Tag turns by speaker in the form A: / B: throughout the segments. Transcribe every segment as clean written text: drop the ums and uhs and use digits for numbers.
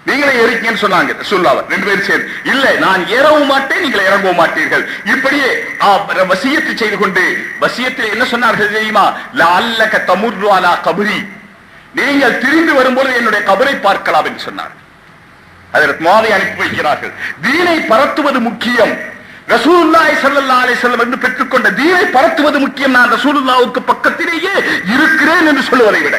A: நீங்களே ஏறிக்கன்னு சொன்னாங்க சொல்லாவ 2 பேரும் சேர்ந்து. இல்லை, நான் ஏறவும் மாட்டேன், நீங்கள் இறங்கவும் மாட்டீர்கள். இப்படியே வசியத்து செய்து கொண்டு வசியத்தில் என்ன சொன்னார்கள் தெரியுமா? லஅல்லக தமுர்ரு அலா கப்ரி, நீங்கள் திரும்பி வரும்போது என்னுடைய கபரை பார்க்கலாம் என்று சொன்னார். அதற்கு மாதை அனுப்பி வைக்கிறார்கள். தீனை பரத்துவது முக்கியம். ரசூலுல்லாஹி ஸல்லல்லாஹு அலைஹி வஸல்லம் என்று பெற்றுக்கொண்ட தீனை பரத்துவது முக்கியம். நான் ரசூலுல்லாஹ்வுக்கு பக்கத்திலேயே இருக்கிறேன் என்று சொல்லுவதை விட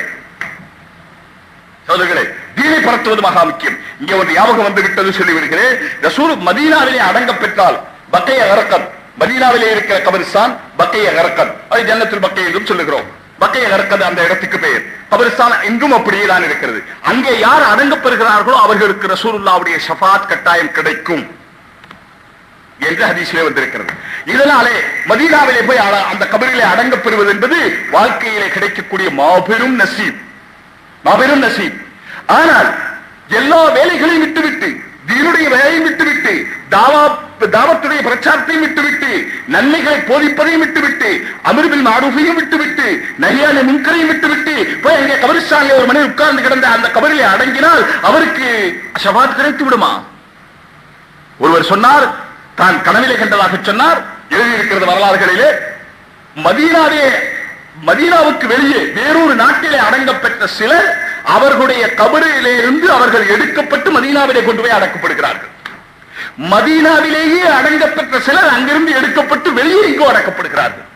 A: சோதர்களே, தீனை பரத்துவது மகா முக்கியம். இங்கே ஒரு ஞாபகம் வந்து விட்டது சொல்லி விடுகிறேன். ரசூல் மதீனாவிலே அடங்க பெற்றால் பக்கைய கரக்கத், மதீனாவிலே இருக்கிற கபரிஸ்தான் பக்கைய கரக்கத், அது ஜன்னத்துல் பக்கை என்றும் சொல்லுகிறோம். பக்கைய கரக்கத் அந்த இடத்துக்கு பெயர். கபரிஸ்தான் எங்கும் அப்படியே தான் இருக்கிறது. அங்கே யார் அடங்கப்பெறுகிறார்களோ அவர்களுக்கு ரசூலுல்லாஹ்வுடைய ஷஃபாத் கட்டாயம் கிடைக்கும் என்று ஹதீஸிலே வந்திருக்கிறது. இதனாலே மதீனாவிலே போய் அந்த கபரிலே அடங்கப் பெறுவது என்பது வாழ்க்கையிலே கிடைக்கக்கூடிய மாபெரும் நசீப், மாபெரும் நசீப். ஆனால் எல்லா வேலைகளையும் விட்டுவிட்டு, தீனுடைய வேலையை விட்டுவிட்டு, தாவத்துடைய பிரச்சாரத்தையும் விட்டுவிட்டு, நன்மைகளை போதிப்பதையும் விட்டுவிட்டு, அம்ர் பில் மஅரூஃபையும் விட்டுவிட்டு, நஹி அனில் முன்கரையும் விட்டுவிட்டு போய் அங்கே கபரிஸ்தானிலே ஒரு மனிதன் உட்கார்ந்து கிடந்த அந்த கபரிலே அடங்கினால் அவருக்கு ஷஃபாத் கிடைத்து விடுமா? ஒருவர் சொன்னார், தான் கனவிலே கண்டதாக சொன்னார், எழுதியிருக்கிறது வரலாறுகளிலே. மதீனாவுக்கு வெளியே வேறொரு நாட்டிலே அடங்கப்பட்ட சிலர் அவர்களுடைய கபரிலே இருந்து அவர்கள் எடுக்கப்பட்டு மதீனாவிலே கொண்டு போய் அடக்கப்படுகிறார்கள். மதீனாவிலேயே அடங்கப்பட்ட சிலர் அங்கிருந்து எடுக்கப்பட்டு வெளியே இங்கோ அடக்கப்படுகிறார்கள்.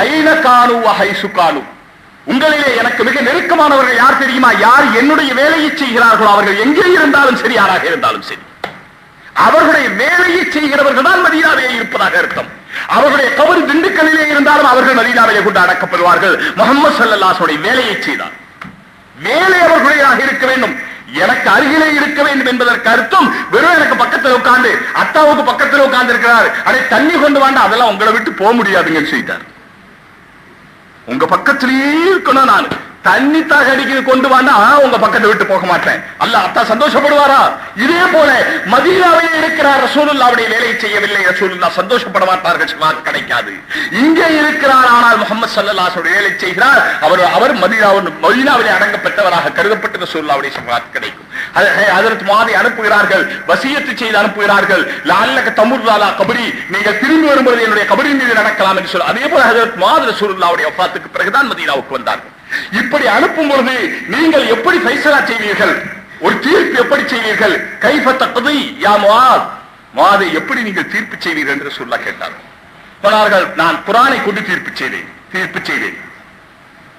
A: ஐன கானு வஹைசு கானு, உங்களிலே எனக்கு மிக நெருக்கமானவர்கள் யார் தெரியுமா? யார் என்னுடைய வேலையை செய்கிறார்களோ அவர்கள் எங்கே இருந்தாலும் சரி, யாராக இருந்தாலும் சரி, அவர்களுடைய வேலையை செய்கிறவர்கள் தான் மதீனாவிலே இருப்பதாக அர்த்தம். அவர்களுடைய கபர் திண்டுக்கல்லிலே இருந்தாலும் அவர்கள் மதீனாவிலே கொண்டு அடக்கப்படுவார்கள். முஹம்மது ஸல்லல்லாஹு அலைஹி வஸல்லம் வேலையை செய்தார். வேலை அவர்களுடையதாக இருக்க வேண்டும், எனக்கு அருகிலே இருக்க வேண்டும் என்பதற்கு அர்த்தம் வெறும் எனக்கு பக்கத்தில் உட்கார்ந்து, அத்தாவுக்கு பக்கத்தில் உட்கார்ந்து இருக்கிறார், அடே தண்ணி கொண்டு வாண்டா, அதெல்லாம் உங்களை விட்டு போக முடியாதுங்கன்னு சொல்லிட்டார். உங்க பக்கத்திலேயே இருக்கணும், நான் தண்ணி தாக அடிக்கிறது கொண்டு வாண்டா உங்க பக்கத்தை விட்டு போக மாட்டேன். அல்லாஹ் அத்தா சந்தோஷப்படுவாரா? இதே போல மதீனாவிலே இருக்கிறார், ரசூலுல்லாஹ்வுடைய வேலையை செய்யவில்லை, ரசூலுல்லாஹ் சந்தோஷப்பட மாட்டார்கள், ஷஃபாத் கிடைக்காது. இங்கே இருக்கிறார், ஆனால் முஹம்மது ஸல்லல்லாஹு அலைஹி வஸல்லம் வேலை செய்கிறார், அவர் மதீனாவிலே அடங்கப்பட்டவராக கருதப்பட்ட ரசூலுல்லாஹ்வுடைய ஷஃபாத் கிடைக்கும். ஹஜ்ரத் முஆதை அனுப்புகிறார்கள், வசியத்து செய்து அனுப்புகிறார்கள். லஅல்லக தமுர்ரு அலா கப்ரி, நீங்கள் திரும்பி வரும்போது என்னுடைய கபரின் மீது நடக்கலாம் என்று சொல்லி. அதே போல ஹஜ்ரத் முஆத் ரசூலுல்லாஹ்வுடைய வஃபாத்துக்கு பிறகுதான் மதீனாவுக்கு வந்தார்கள். இப்படி அனுப்பும் பொழுது நீங்கள் எப்படி ஃபைசலா செய்வீர்கள்? ஒரு தீர்ப்பு எப்படி செய்வீர்கள்? கைஃப தக்தி யா முஆத், முஆதை எப்படி நீங்கள் தீர்ப்பு செய்வீர்கள் என்று ரசூலுல்லாஹ் கேட்டார்கள். சொன்னார்கள், நான் குர்ஆனை கொண்டு தீர்ப்பு செய்தேன்,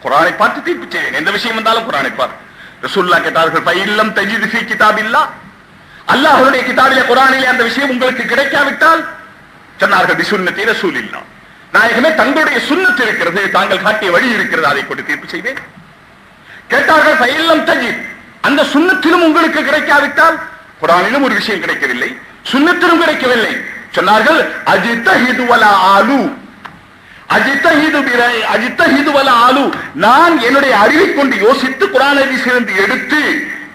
A: குர்ஆனை பார்த்து தீர்ப்பு செய்தேன், எந்த விஷயம் வந்தாலும் குர்ஆனை பார்த்து. ரசூலுல்லாஹ் கேட்டார்கள், ஃபஇல்லம் தஜித் ஃபீ கிதாபில்லாஹ், அல்லாஹ்வுடைய கிதாபிலே குர்ஆனிலே அந்த விஷயம் உங்களுக்கு கிடைக்காவிட்டால்? சொன்னார்கள், பிசுன்னத்தி ரசூலில்லாஹ், நாயகமே தங்களுடைய சுன்னத் இருக்கிறது, தாங்கள் காட்டிய வழி இருக்கிறது, அதை கொண்டு தீர்ப்பு செய்வேன். கேட்டார்கள், ஃபஇல்லம் தஜித், அந்த சுன்னத்திலும் உங்களுக்கு கிடைக்காவிட்டால்? குர்ஆனிலும் ஒரு விஷயம் கிடைக்கவில்லை, சுன்னத்திலும் கிடைக்கவில்லை. சொன்னார்கள், அஜித்தஹிது வலா ஆலு, அஜித்தஹிது வலா ஆலு, நான் என்னுடைய அறிவை கொண்டு யோசித்து குர்ஆன் ஹதீஸிலிருந்து எடுத்து,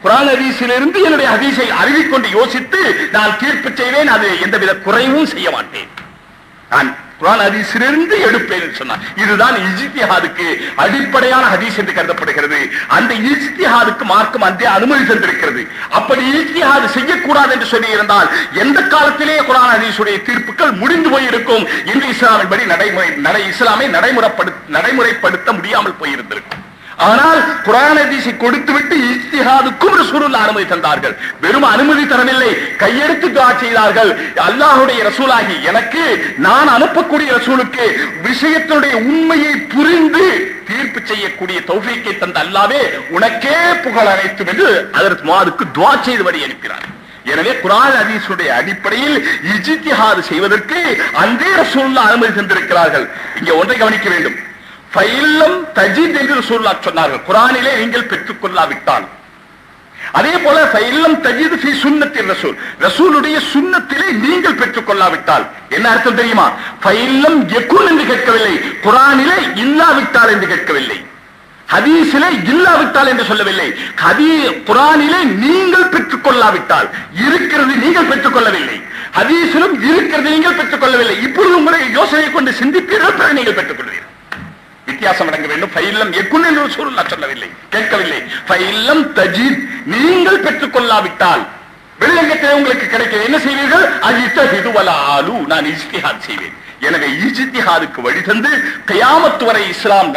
A: குர்ஆன் ஹதீஸிலிருந்து என்னுடைய ஹதீஸை அறிவை கொண்டு யோசித்து நான் தீர்ப்பு செய்வேன், அது எந்தவித குறைவும் செய்ய மாட்டேன், நான் குர்ஆன் ஹதீஸிலிருந்து எடுப்பேன் சொன்னார். இதுதான் இஜ்திஹாதுக்கு அடிப்படையான ஹதீஸ் என்று கருதப்படுகிறது. அந்த இஜ்திஹாதுக்கு மார்க்கம் அந்த அனுமதி தந்திருக்கிறது. அப்படி இஜ்திஹாது செய்யக்கூடாது என்று சொல்லி இருந்தால் எந்த காலத்திலே குர்ஆன் ஹதீஸுடைய தீர்ப்புகள் முடிந்து போயிருக்கும். இந்த இஸ்லாமின் படி இஸ்லாமை நடைமுறைப்படுத்த முடியாமல் போயிருந்திருக்கும். ஆனால் குர்ஆன் ஹதீஸை கொடுத்துவிட்டு இஜ்திஹாதுக்கும் ரசூலுல்லாஹ் அனுமதி தந்தார்கள். வெறும் அனுமதி தரவில்லை, கையெடுத்து துஆ செய்தார்கள். அல்லாஹ்வுடைய ரசூலாகி எனக்கு, நான் அனுப்பக்கூடிய ரசூலுக்கு விஷயத்தினுடைய உண்மையை புரிந்து தீர்ப்பு செய்யக்கூடிய தௌஃபீக்கை தந்த அல்லாஹ்வே உனக்கே புகழ் அனைத்தும் என்று ஹஜ்ரத் முஆதுக்கு துஆ செய்தபடி அனுப்பினார். எனவே குர்ஆன் ஹதீஸுடைய அடிப்படையில் இஜ்திஹாது செய்வதற்கு அன்றே ரசூலுல்லாஹ் அனுமதி தந்திருக்கிறார்கள். இங்கே ஒன்றை கவனிக்க வேண்டும். ஃபஇல்லம் தஜித் என்று ரசூலுல்லாஹ் சொன்னார்கள், குர்ஆனிலே நீங்கள் பெற்றுக் கொள்ளாவிட்டால். அதே போல ஃபஇல்லம் தஜித் ஃபீ சுன்னத்தி ரசூல், ரசூலுடைய சுன்னத்திலே நீங்கள் பெற்றுக் கொள்ளாவிட்டால் என்ன அர்த்தம் தெரியுமா? ஃபஇல்லம் யகுன் என்று கேட்கவில்லை, குர்ஆனிலே இல்லாவிட்டால் என்று கேட்கவில்லை, ஹதீஸிலே இல்லாவிட்டால் என்று சொல்லவில்லை. குர்ஆனிலே நீங்கள் பெற்றுக் கொள்ளாவிட்டால், இருக்கிறது நீங்கள் பெற்றுக் கொள்ளவில்லை, ஹதீஸிலும் இருக்கிறது நீங்கள் பெற்றுக் கொள்ளவில்லை. இப்பொழுது உங்களை யோசனை கொண்டு சிந்திப்பீர்கள், பிறகு நீங்கள் பெற்றுக் கொள்வீர்கள். வித்தியாசம் அடங்க வேண்டும். ஃபஇல்லம் யகுன் என்று ரசூலுல்லாஹ் சொல்லவில்லை, கேட்கவில்லை. ஃபஇல்லம் தஜித், நீங்கள் பெற்றுக் கொள்ளாவிட்டால் வெளிரங்கத்திலே உங்களுக்கு கிடைக்க என்ன செய்வீர்கள்? அஜித்தஹிது வலா ஆலு, நான் இஜ்திஹாத் செய்வேன். எனவே இஜ்திஹாதுக்கு வழி தந்து கியாமத் வரை இஸ்லாம்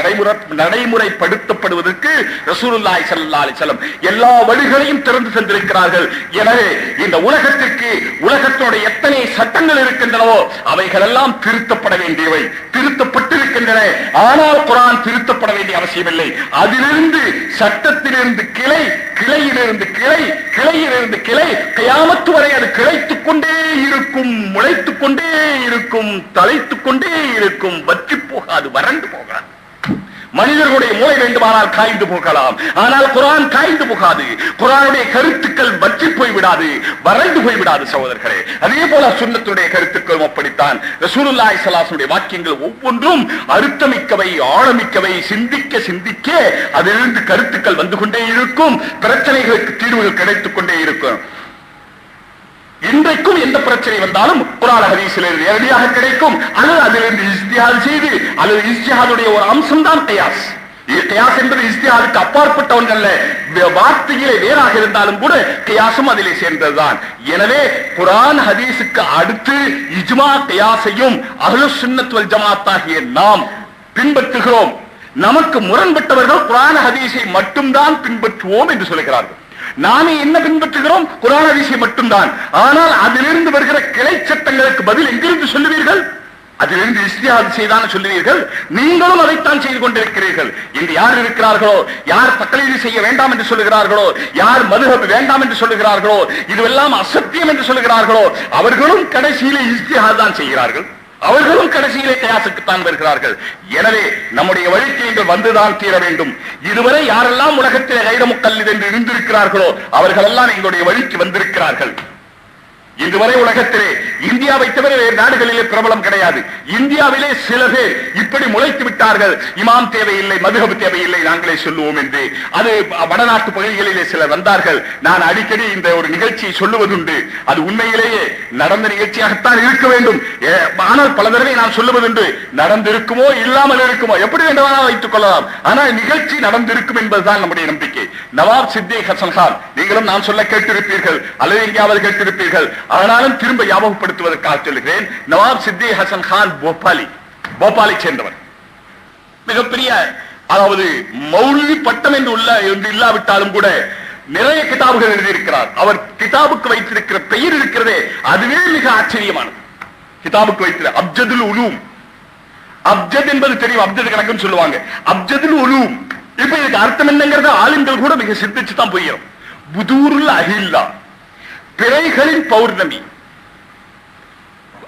A: நடைமுறைப்படுத்தப்படுவதற்கு ரசூலுல்லாஹி ஸல்லல்லாஹு அலைஹி வஸல்லம் எல்லா வழிகளையும் திறந்து தந்திருக்கிறார்கள். எனவே இந்த உலகத்திற்கு உலகத்தோட எத்தனை சட்டங்கள் இருக்கின்றனவோ அவைகள் எல்லாம் திருத்தப்பட வேண்டியவை, திருத்தப்பட்டிருக்கின்றன. ஆனால் குர்ஆன் திருத்தப்பட வேண்டிய அவசியமில்லை. அதிலிருந்து சட்டத்திலிருந்து கிளை, கிளையிலிருந்து கிளை, கிளையிலிருந்து கிளை, கியாமத் வரை அது கிளைத்துக் கொண்டே இருக்கும், முளைத்துக் கொண்டே இருக்கும், தலைத்துக் கொண்டே இருக்கும், வற்றி போகாது, வறண்டு போகாது. மனிதர்களுடைய மூளை வேண்டுமானால் காய்ந்து போகலாம், ஆனால் குர்ஆன் காய்ந்து போகாது. குர்ஆனுடைய கருத்துக்கள் வற்றி போய்விடாது, வறண்டு போய்விடாது சகோதரர்களே. அதே போல சுன்னத்துடைய கருத்துக்களும் அப்படித்தான். ரசூலுல்லாஹி ஸல்லல்லாஹு அலைஹி வஸல்லம் வாக்கியங்கள் ஒவ்வொன்றும் அர்த்தமிக்கவை, ஆழமிக்கவை. சிந்திக்க சிந்திக்க அதிலிருந்து கருத்துக்கள் வந்து கொண்டே இருக்கும், பிரச்சனைகளுக்கு தீர்வுகள் கிடைத்துக் கொண்டே இருக்கும். இன்றைக்கும் எந்த பிரச்சனை வந்தாலும் குர்ஆன் ஹதீஸில் நேரடியாக கிடைக்கும், அல்லது அதிலிருந்து இஜ்திஹாத் செய்து, அல்லது இஜ்திஹாதுடைய ஒரு அம்சம் தான் கியாஸ். கியாஸ் என்பது இஜ்திஹாதுக்கு அப்பாற்பட்ட ஒன்றல்ல, வார்த்தையிலே வேறாக இருந்தாலும் கூட கியாஸும் அதிலே சேர்ந்ததுதான். எனவே குர்ஆன் ஹதீஸுக்கு அடுத்து இஜ்மா கியாஸையும் அஹ்லுஸ் சுன்னத் வல் ஜமாஅத் ஆகிய நாம் பின்பற்றுகிறோம். நமக்கு முரண்பட்டவர்கள் குர்ஆன் ஹதீஸை மட்டும்தான் பின்பற்றுவோம் என்று சொல்கிறார்கள். நாமே என்ன பின்பற்றுகிறோம்? குர்ஆன் ஹதீஸை மட்டும்தான். ஆனால் அதிலிருந்து வருகிற கிளை சட்டங்களுக்கு பதில் எங்கிருந்து சொல்லுவீர்கள்? அதிலிருந்து இஸ்திஹாத் செய்தான சொல்லுவீர்கள். நீங்களும் அதைத்தான் செய்து கொண்டிருக்கிறீர்கள். இன்று யார் இருக்கிறார்களோ, யார் தக்லீது செய்ய வேண்டாம் என்று சொல்லுகிறார்களோ, யார் மதுஹப் வேண்டாம் என்று சொல்லுகிறார்களோ, இதுவெல்லாம் அசத்தியம் என்று சொல்லுகிறார்களோ, அவர்களும் கடைசியிலே இஸ்திஹாத் தான் செய்கிறார்கள். அவர்களும் கடைசியிலே கியாஸுக்குத்தான் வருகிறார்கள். எனவே நம்முடைய வழிக்கு நீங்கள் வந்துதான் தீர வேண்டும். இதுவரை யாரெல்லாம் உலகத்திலே கைர முக்கல்லித் என்று இருந்திருக்கிறார்களோ அவர்கள் எல்லாம் எங்களுடைய வழிக்கு வந்திருக்கிறார்கள். இதுவரை உலகத்திலே இந்தியாவை தவிர வேறு நாடுகளிலே பிரபலம் கிடையாது. இந்தியாவிலே சில பேர் இப்படி முளைத்து விட்டார்கள், இமாம் தேவையில்லை, மதுஹப் தேவையில்லை, நாங்களே சொல்லுவோம் என்று. அது வடநாட்டு பகுதிகளிலே சிலர் வந்தார்கள். நான் அடிக்கடி இந்த ஒரு நிகழ்ச்சியை சொல்லுவதுண்டு. அது உண்மையிலேயே நடந்த நிகழ்ச்சியாகத்தான் இருக்க வேண்டும். ஆனால் பல தடவை நான் சொல்லுவதுண்டு, நடந்திருக்குமோ இல்லாமல் இருக்குமோ எப்படி வேண்டுமானால் வைத்துக் கொள்ளலாம், ஆனால் நிகழ்ச்சி நடந்திருக்கும் என்பதுதான் நம்முடைய நம்பிக்கை. நவாப் சித்திக் ஹசன் கான், நீங்களும் நான் சொல்ல கேட்டிருப்பீர்கள் அல்லது எங்கேயாவது கேட்டிருப்பீர்கள். ஆனாலும் திரும்ப ஞாபகப்படுத்துவதற்காக சொல்லுகிறேன். நவாப் சித்திக் ஹசன் கான் போபாலை சேர்ந்தவர். மிகப்பெரிய, அதாவது மௌலவி பட்டம் என்று இல்லாவிட்டாலும் கூட நிறைய கிதாபுகள் எழுதியிருக்கிறார். அவர் கிதாபுக்கு வைத்திருக்கிற பெயர் இருக்கிறதே, அதுவே மிக ஆச்சரியமானது. கிதாபுக்கு வைத்திருக்கிற அப்ஜதுல் உலூம், அப்ஜத் என்பது தெரியும், அப்ஜத் கணக்குன்னு சொல்லுவாங்க. அப்ஜதுல் உலூம், இப்ப இதுக்கு அர்த்தம் என்னங்கிறத ஆளுங்கள் கூட மிக சிந்திச்சு தான் போயிடும். புதூருல் அஹில்லா, பிறைகளின் பௌர்ணமி.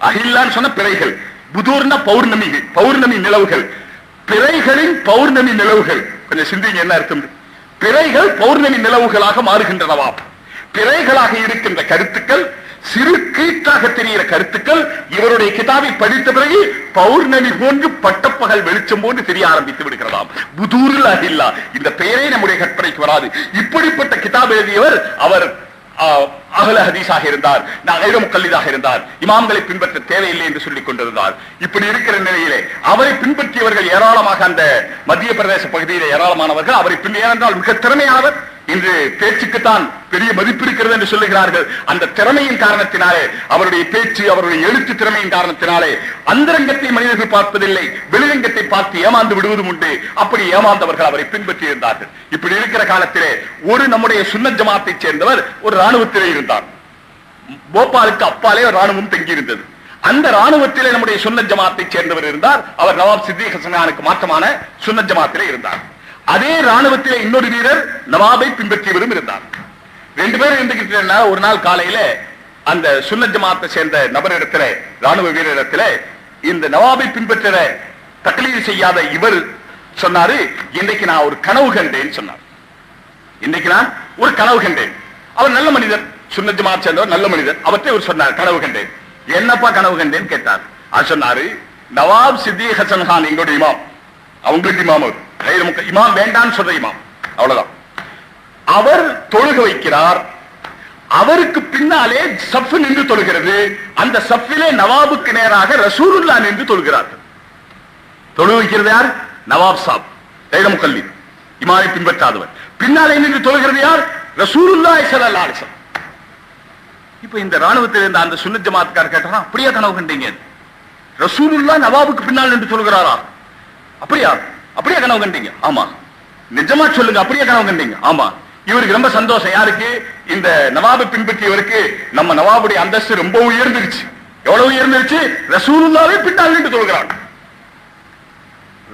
A: அஹில்லான்னு சொன்ன பிறைகள், புதூர்னா பௌர்ணமிகள், பௌர்ணமி நிலவுகள், பிறைகளின் பௌர்ணமி நிலவுகள். கொஞ்சம் சிந்திங்க என்ன அர்த்தம். பிறைகள் பௌர்ணமி நிலவுகளாக மாறுகின்றனவா? பிறைகளாக இருக்கின்ற கருத்துக்கள், சிறு கீற்றாக தெரிகிற கருத்துக்கள் இவருடைய கிதாபை படித்த பிறகு பௌர்ணமி போன்று பட்டப்பகல் வெளிச்சம் போன்று தெரிய ஆரம்பித்து விடுகிறதாம். புதூருல் அஹில்லா, இந்த பெயரே நம்முடைய கற்பனைக்கு வராது. இப்படிப்பட்ட கிதாப் எழுதியவர். அவர் அஹ்ல ஹதீஸாக இருந்தார், கைர முக்கல்லிதாக இருந்தார், இமாம்களை பின்பற்ற தேவையில்லை என்று சொல்லிக் கொண்டிருந்தார். இப்படி இருக்கிற நிலையிலே அவரை பின்பற்றியவர்கள் ஏராளமாக, அந்த மத்திய பிரதேச பகுதியில் ஏராளமானவர்கள் அவரை ஏனென்றால் மிக திறமையானவர். இன்று பேச்சுக்குத்தான் பெரிய மதிப்பு இருக்கிறது என்று சொல்லுகிறார்கள். அந்த திறமையின் காரணத்தினாலே, அவருடைய பேச்சு, அவருடைய எழுத்து திறமையின் காரணத்தினாலே அந்தரங்கத்தை மனிதர்கள் பார்ப்பதில்லை, வெளிரங்கத்தை பார்த்து ஏமாந்து விடுவதும் உண்டு. அப்படி ஏமாந்தவர்கள் அவரை பின்பற்றி இருந்தார்கள். இப்படி இருக்கிற காலத்திலே ஒரு நம்முடைய சுன்னத் ஜமாத்தை சேர்ந்தவர் ஒரு ராணுவத்திலே இருந்தார். போபாலுக்கு அப்பாலே ராணுவம் தங்கியிருந்தது. அந்த ராணுவத்திலே நம்முடைய சுன்னத் ஜமாத்தை சேர்ந்தவர் இருந்தார். அவர் நவாப் சித்திக் ஹசன் கானுக்கு மாற்றமான சுன்னத் ஜமாத்திலே இருந்தார். அதே ராணுவத்திலே இன்னொரு வீரர் நவாபை பின்பற்றியவரும் இருந்தார். ரெண்டு பேரும் இருந்துகிட்டு ஒரு நாள் காலையில அந்த சுன்னத் ஜமாத்தை சேர்ந்த நபரிடத்துல, ராணுவ வீரரிடத்துல, இந்த நவாபை பின்பற்ற தக்லீது செய்யாத இவர் சொன்னாரு, இன்றைக்கு நான் ஒரு கனவு கண்டேன் சொன்னார். இன்றைக்கு நான் ஒரு கனவு கண்டேன். அவர் நல்ல மனிதர், சுன்னத் ஜமாத்தை சேர்ந்தவர், நல்ல மனிதர். அவற்றை அவர் சொன்னார், கனவு கண்டேன். என்னப்பா கனவு கண்டேன் கேட்டார். அவர் சொன்னாரு, நவாப் சித்திக் ஹசன் கான் எங்களுடைய இமாம், அவங்களுக்கு இமாம், அவர் இமாம் வேண்டான்னு சொல்ற இமாம், அவ்வளவுதான். அவர் தொழுக வைக்கிறார். அவருக்கு பின்னாலே சஃப் நின்று தொழுகிறது. அந்த சஃபிலே நவாபுக்கு நேராக ரசூலுல்லாஹ் நின்று தொழுகிறார்கள். தொழுக வைக்கிறது யார்? நவாப் சாப், கைர முக்கல்லித், இமாமை பின்பற்றாதவர். பின்னாலே நின்று தொழுகிறது யார்? ரசூலுல்லாஹி ஸல்லல்லாஹு அலைஹி வஸல்லம். இப்ப இந்த ராணுவத்தில் இருந்த அந்த சுன்னத் ஜமாத்கார் கேட்டா, அப்படியே கனவு கண்டீங்க? ரசூலுல்லாஹ் நவாபுக்கு பின்னால் என்று சொல்கிறாரா? அப்படியா? அப்படியே கனவு கண்டீங்க? ஆமா. நிஜமா சொல்லுங்க, அப்படியே கனவு கண்டீங்க? ஆமா. இவருக்கு ரொம்ப சந்தோஷம். யாருக்கு? இந்த நவாபை பின்பற்றியவருக்கு நம்ம நவாபுடைய அந்தஸ்து ரொம்ப உயர்ந்துருச்சு. எவ்வளவு உயர்ந்துருச்சு? ரசூலுல்லாஹ்வே பின்னால் நின்று சொல்கிறாங்க.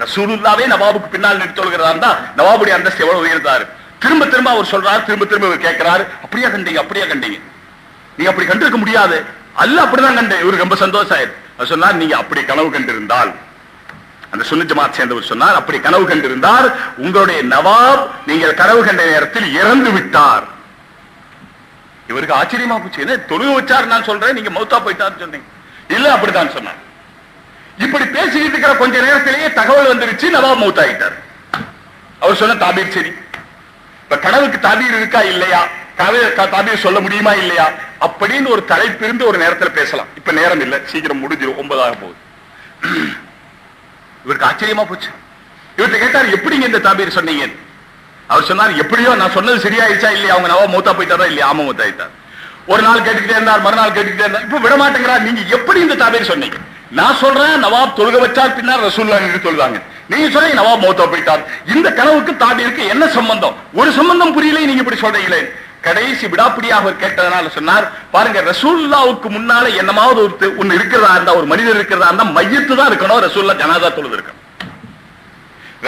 A: ரசூலுல்லாஹ்வே நவாபுக்கு பின்னால் நின்று சொல்கிறார். நவாபுடைய அந்தஸ்து எவ்வளவு உயர்ந்தாரு. திரும்ப திரும்ப அவர் சொல்றார், திரும்ப திரும்ப அவர் கேட்கிறாரு, அப்படியே கண்டீங்க? அப்படியே கண்டீங்க? நீங்க அப்படி கண்டிருக்க முடியாது. அல்ல அப்படிதான் கண்டேன். இவருக்கு ரொம்ப சந்தோஷம் ஆயிடுச்சு. சொன்னார், நீங்க அப்படி கனவு கண்டிருந்தால், அந்த சுன்னத் ஜமாத் சேர்ந்தவர் சொன்னார், அப்படி கனவு கண்டிருந்தால் உங்களுடைய நவாப் நீங்கள் கனவு கண்ட நேரத்தில் இறந்து விட்டார். இவருக்கு ஆச்சரியமா போச்சு. என்ன தொழுக வச்சார் நான் சொல்றேன், நீங்க மௌத்தா போயிட்டார் சொன்னீங்க. இல்ல அப்படித்தான் சொன்னார். இப்படி பேசிக்கிட்டு இருக்கிற கொஞ்ச நேரத்திலேயே தகவல் வந்துருச்சு, நவாப் மௌத்தாயிட்டார். அவர் சொன்ன தாபீர் சரி. இப்ப கனவுக்கு தாபீர் இருக்கா இல்லையா, தாபீர் சொல்ல முடியுமா இல்லையா அப்படின்னு ஒரு தலைப்பு இருந்து ஒரு நேரத்தில் பேசலாம். இப்ப நேரம் இல்ல, சீக்கிரம் முடிஞ்சிடும், 9 போகுது. இவருக்கு ஆச்சரியமா போச்சு. இவர்கிட்ட கேட்டார், எப்படிங்க இந்த தாபீர் சொன்னீங்க? அவர் சொன்னார், எப்படியோ நான் சொன்னது சரியாயிடுச்சா இல்லையா, அவங்க நவாப் மௌத்தா போயிட்டாரா இல்லையா? ஆமா மௌத்தாயிட்டார். ஒரு நாள் கேட்டுக்கிட்டே இருந்தார், மறுநாள் கேட்டுக்கிட்டே இருந்தார். இப்ப விட மாட்டேங்கிறார். நீங்க எப்படி இந்த தாபீர் சொன்னீங்க? நான் சொல்றேன் நவாப் தொழுக வச்சார், பின்னால் ரசூலுல்லாஹ் சொல்றாங்க. நீங்க சொல்றீங்க நவாப் மௌத்தா போயிட்டார். இந்த கனவுக்கு தாபீருக்கு என்ன சம்பந்தம்? ஒரு சம்பந்தம் புரியல. நீங்க இப்படி சொல்றீங்களே. கடைசி விடாப்பிடியாக அவர் கேட்டதனால சொன்னார், பாருங்க ரசூலுல்லாஹ்வுக்கு முன்னால என்னமாவது ஒன்னு இருக்கிறதா இருந்தா, ஒரு மனிதர் இருக்கிறதா இருந்தா மையத்து தான் இருக்கணும், ரசூலுல்லாஹ் ஜனாஸா தொழுது இருக்கணும்.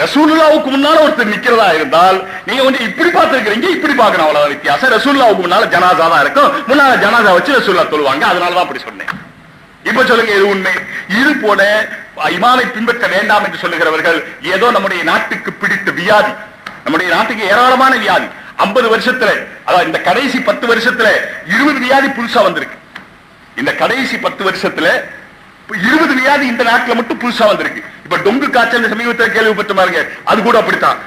A: ரசூலுல்லாஹ்வுக்கு முன்னால ஒருத்தர் நிக்கிறதா இருந்தால் நீங்க வந்து இப்படி பார்த்திருக்கீங்க, இப்படி பார்க்கணும், அவ்வளவு வித்தியாசம். ரசூலுல்லாஹ்வுக்கு முன்னால ஜனாஸா தான் இருக்கும், முன்னால ஜனாஸா வச்சு ரசூலுல்லாஹ் தொழுவாங்க. அதனாலதான் அப்படி சொன்னேன். இப்ப சொல்லுங்க, இது உண்மை. இது போல இமாமை பின்பற்ற வேண்டாம் என்று சொல்லுகிறவர்கள் ஏதோ நம்முடைய நாட்டுக்கு பிடித்த வியாதி, நம்முடைய நாட்டுக்கு ஏராளமான வியாதி. 50 வருஷத்துல, அதாவது இந்த கடைசி 10 வருஷத்துல 20 வியாதி புதுசா வந்திருக்கு. இந்த கடைசி 10 வருஷத்துல 20 வியாதி இந்த நாட்டில் மட்டும் புதுசா வந்திருக்கு. இப்ப டொங்கு காய்ச்சல் சமீபத்தில் கேள்விப்பட்ட பாருங்க, அது கூட அப்படித்தான்.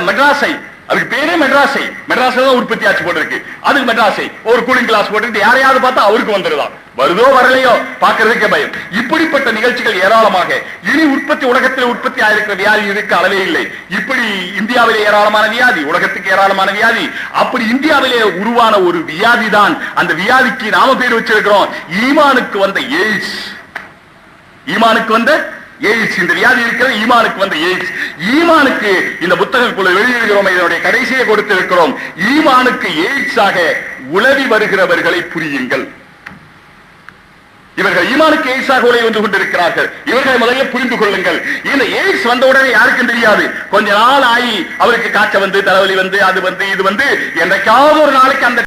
A: மெட்ராஸை, அதுக்கு பேரே மெட்ராஸை, மெட்ராஸ்ல தான் உற்பத்தி ஆட்சி போட்டிருக்கு. அதுக்கு மெட்ராஸை ஒரு கூலிங் கிளாஸ் போட்டு யாரையாவது பார்த்தா அவருக்கு வந்துருதான். வருதோ வரலையோ பார்க்கறதுக்கே பயம். இப்படிப்பட்ட நிகழ்ச்சிகள் ஏராளமாக. இனி உற்பத்தி, உலகத்தில் உற்பத்தி ஆயிருக்கிற வியாதி இதுக்கு அளவே இல்லை. இப்படி இந்தியாவிலே ஏராளமான வியாதி, உலகத்துக்கு ஏராளமான வியாதி. அப்படி இந்தியாவிலே உருவான ஒரு வியாதி தான், அந்த வியாதிக்கு நாம பேர் வச்சிருக்கிறோம் ஈமானுக்கு வந்த எய்ட்ஸ். ஈமானுக்கு வந்த எய்ட்ஸ். இந்த வியாதி இருக்கிற ஈமானுக்கு வந்த எய்ட்ஸ். ஈமானுக்கு இந்த புத்தகத்துக்குள்ள வெளியிடுகிறோம், இதனுடைய கடைசியை கொடுத்திருக்கிறோம். ஈமானுக்கு எய்ட்ஸ் ஆக உளவி வருகிறவர்களை புரியுங்கள். இவர்கள் ஈமானுக்கு எய்ட்ஸாக உலகி வந்து கொண்டிருக்கிறார்கள். இவர்களை முதல்ல புரிந்து கொள்ளுங்கள். இந்த எய்ட்ஸ் வந்த உடனே யாருக்கும் தெரியாது. கொஞ்ச நாள் ஆகி அவருக்கு காய்ச்சல் வந்து, தலைவலி வந்து, அது வந்து, இது வந்து, என்னைக்காவது ஒரு நாளைக்கு அந்த